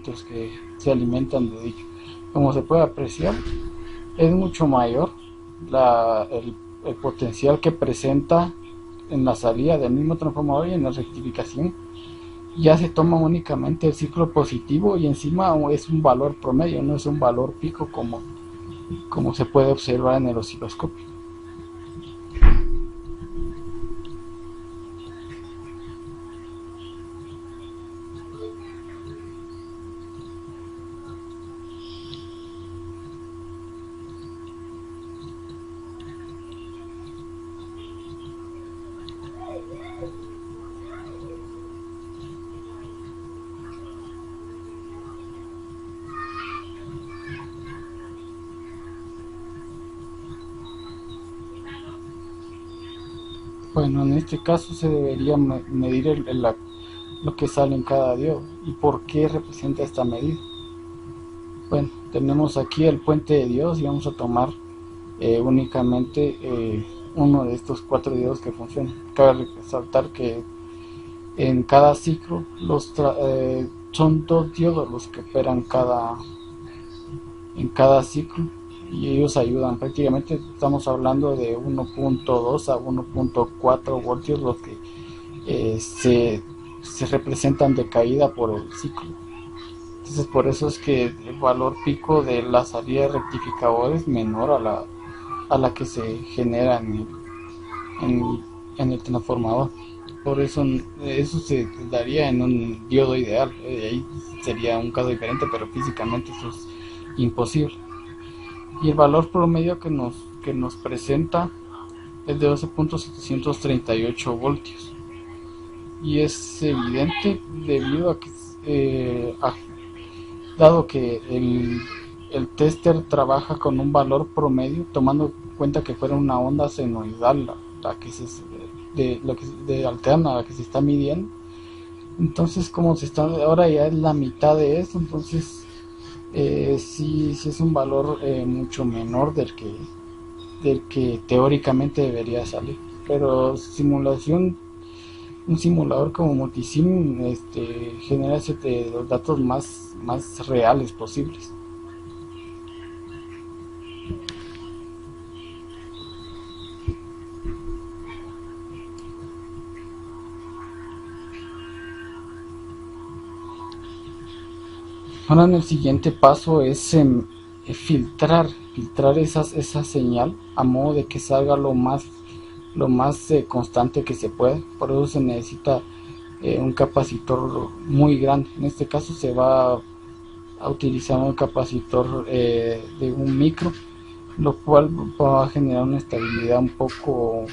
parámetros que se alimentan de dicho. Como se puede apreciar, es mucho mayor el potencial que presenta en la salida del mismo transformador, y en la rectificación ya se toma únicamente el ciclo positivo, y encima es un valor promedio, no es un valor pico como se puede observar en el osciloscopio. Bueno, en este caso se debería medir lo que sale en cada diodo. ¿Y por qué representa esta medida? Bueno, tenemos aquí el puente de diodos y vamos a tomar únicamente uno de estos 4 diodos que funcionan. Cabe resaltar que en cada ciclo son 2 diodos los que operan en cada ciclo, y ellos ayudan. Prácticamente estamos hablando de 1.2 a 1.4 voltios los que se representan de caída por el ciclo. Entonces por eso es que el valor pico de la salida de rectificador es menor a la que se genera en el transformador. Por eso se daría en un diodo ideal. Ahí sería un caso diferente, pero físicamente eso es imposible. Y el valor promedio que nos presenta es de 12.738 voltios. Y es evidente debido a que dado que el tester trabaja con un valor promedio, tomando en cuenta que fuera una onda senoidal la que de alterna, la que se está midiendo. Entonces, como se está ahora, ya es la mitad de eso. Entonces sí es un valor mucho menor del que teóricamente debería salir. Pero un simulador como Multisim genera los datos más reales posibles. Ahora, en el siguiente paso es filtrar esa señal a modo de que salga lo más constante que se puede. Por eso se necesita un capacitor muy grande. En este caso se va a utilizar un capacitor de 1 micro, lo cual va a generar una estabilidad un poco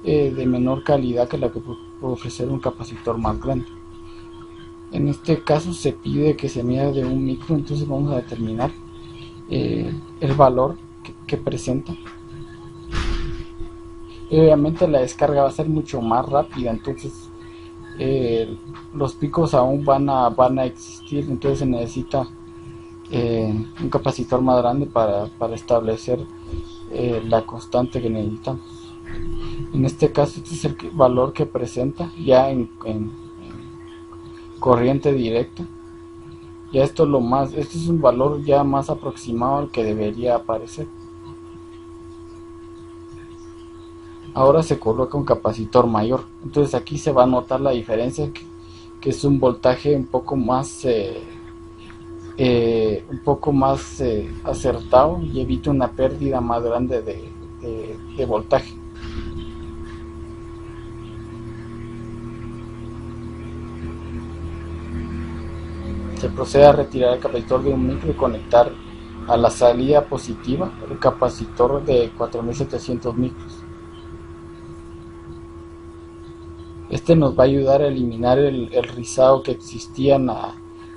de menor calidad que la que puede ofrecer un capacitor más grande. En este caso se pide que se mida de 1 micro, entonces vamos a determinar el valor que presenta. Y obviamente la descarga va a ser mucho más rápida, entonces los picos aún van a existir. Entonces se necesita un capacitor más grande para establecer la constante que necesitamos. En este caso este es el valor que presenta ya en corriente directa. Ya esto es un valor ya más aproximado al que debería aparecer. Ahora se coloca un capacitor mayor, entonces aquí se va a notar la diferencia, que es un voltaje un poco más acertado, y evita una pérdida más grande de voltaje. Se procede a retirar el capacitor de 1 micro y conectar a la salida positiva el capacitor de 4700 micros. Este nos va a ayudar a eliminar el rizado que existía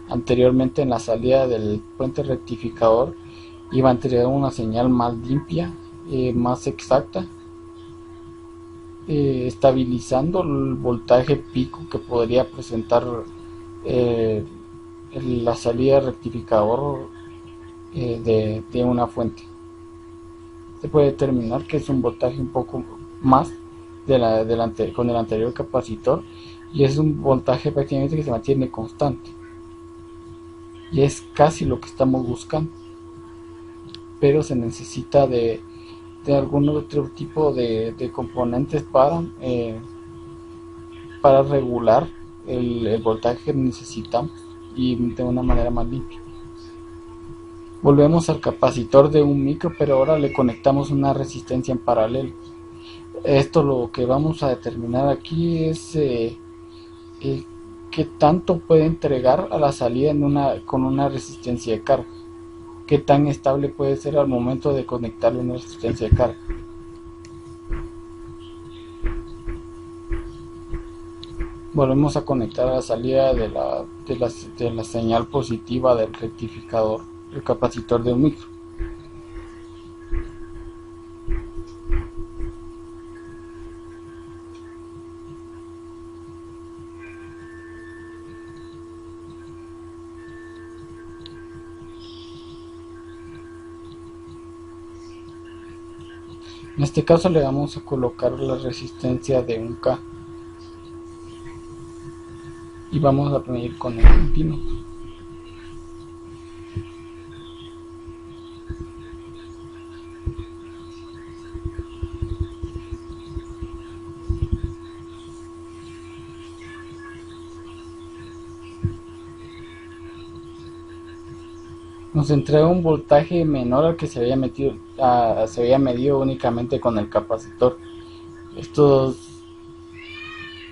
anteriormente en la salida del puente rectificador, y va a entregar una señal más limpia, más exacta, estabilizando el voltaje pico que podría presentar la salida de rectificador de una fuente. Se puede determinar que es un voltaje un poco más con el anterior capacitor, y es un voltaje prácticamente que se mantiene constante. y es casi lo que estamos buscando, pero se necesita de algún otro tipo de componentes para regular el voltaje que necesitamos y de una manera más limpia. Volvemos al capacitor de un micro, pero ahora le conectamos una resistencia en paralelo. Esto lo que vamos a determinar aquí es eh, qué tanto puede entregar a la salida con una resistencia de carga. Qué tan estable puede ser al momento de conectarle una resistencia de carga. Volvemos a conectar a la salida de la señal positiva del rectificador, el capacitor de un micro. En este caso le vamos a colocar la resistencia de 1K y vamos a medir con el multímetro. Nos entrega un voltaje menor al que se había medido únicamente con el capacitor. Esto,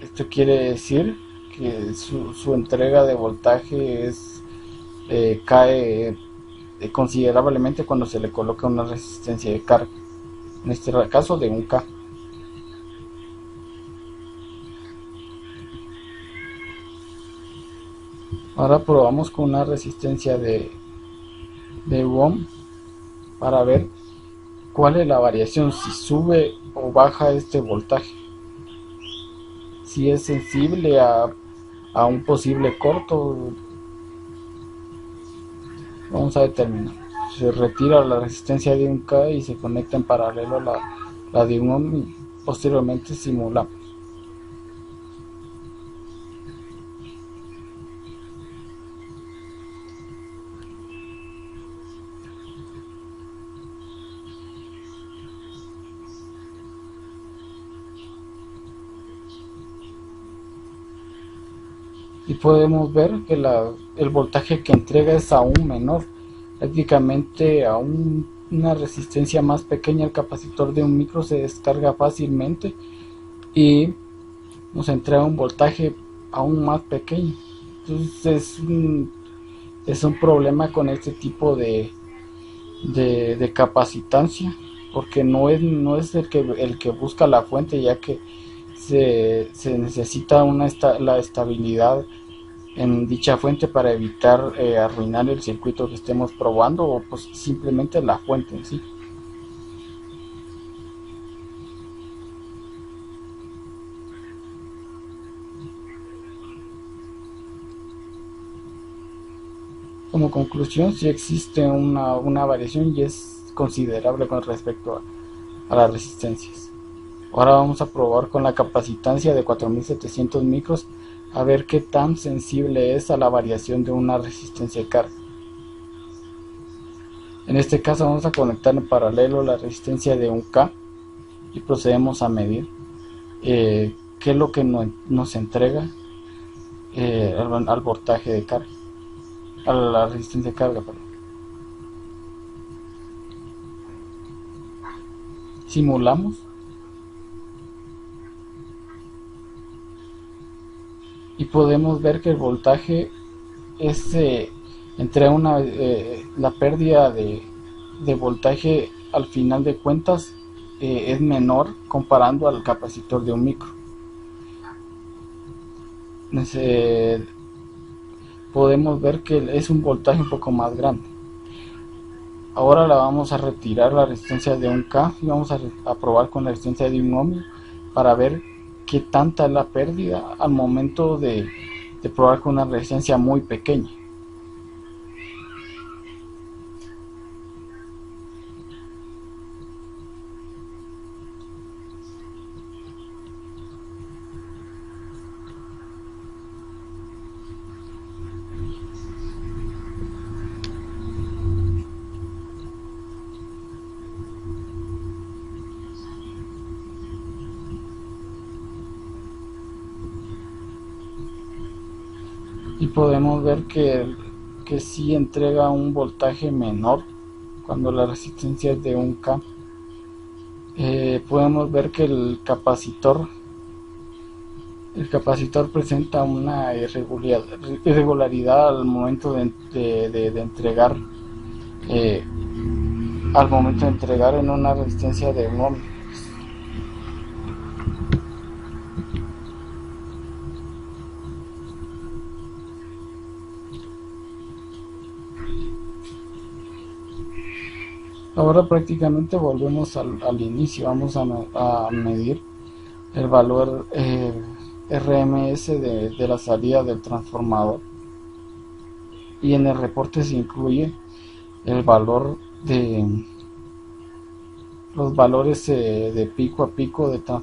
esto quiere decir que su entrega de voltaje cae considerablemente cuando se le coloca una resistencia de carga, en este caso de 1K. Ahora probamos con una resistencia de ohm para ver cuál es la variación, si sube o baja este voltaje, si es sensible a un posible corto. Vamos a determinar. Se retira la resistencia de 1K y se conecta en paralelo la de 1 ohm y posteriormente simulamos. Y podemos ver que el voltaje que entrega es aún menor, prácticamente una resistencia más pequeña. El capacitor de un micro se descarga fácilmente y nos entrega un voltaje aún más pequeño. Entonces es un problema con este tipo de capacitancia, porque no es el que busca la fuente, ya que se necesita la estabilidad en dicha fuente para evitar arruinar el circuito que estemos probando, o pues simplemente la fuente en sí. Como conclusión, si existe una variación y es considerable con respecto a las resistencias. Ahora vamos a probar con la capacitancia de 4700 micros a ver qué tan sensible es a la variación de una resistencia de carga. En este caso vamos a conectar en paralelo la resistencia de 1K y procedemos a medir qué es lo que nos entrega al voltaje de carga, a la resistencia de carga, perdón. Simulamos y podemos ver que el voltaje es entre la pérdida de voltaje al final de cuentas es menor comparando al capacitor de un micro. Podemos ver que es un voltaje un poco más grande. Ahora la vamos a retirar la resistencia de 1K y vamos a probar con la resistencia de 1 ohm para ver qué tanta es la pérdida al momento de probar con una resistencia muy pequeña. podemos ver que sí entrega un voltaje menor cuando la resistencia es de 1K. Podemos ver que el capacitor presenta una irregularidad al momento de entregar, eh, en una resistencia de 1 ohm. Ahora prácticamente volvemos al inicio. Vamos a medir el valor RMS de la salida del transformador, y en el reporte se incluye el valor de los valores de pico a pico de transformador